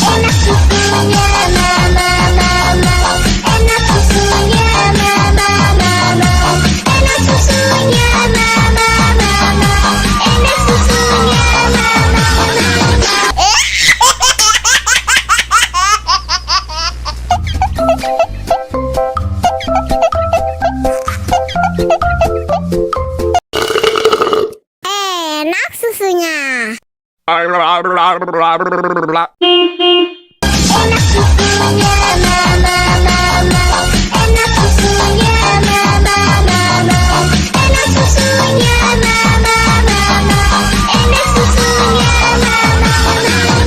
Enak susunya mama mama, enak susunya mama mama, enak susunya mama mama, enak susunya mama mama. Enak susunya. Enak susunya mama mama, enak susunya mama mama, enak susunya mama mama, enak susunya mama mama.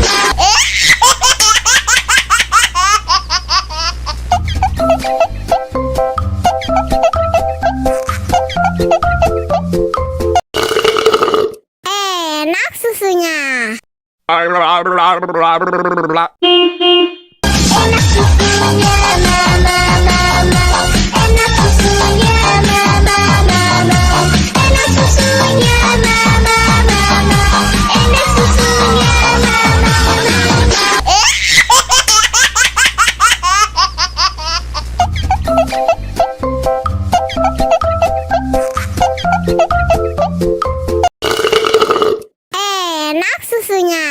Enak susunya. Enak susunya mama mama, enak susunya mama mama, enak susunya mama mama, enak susunya mama mama. Enak susunya.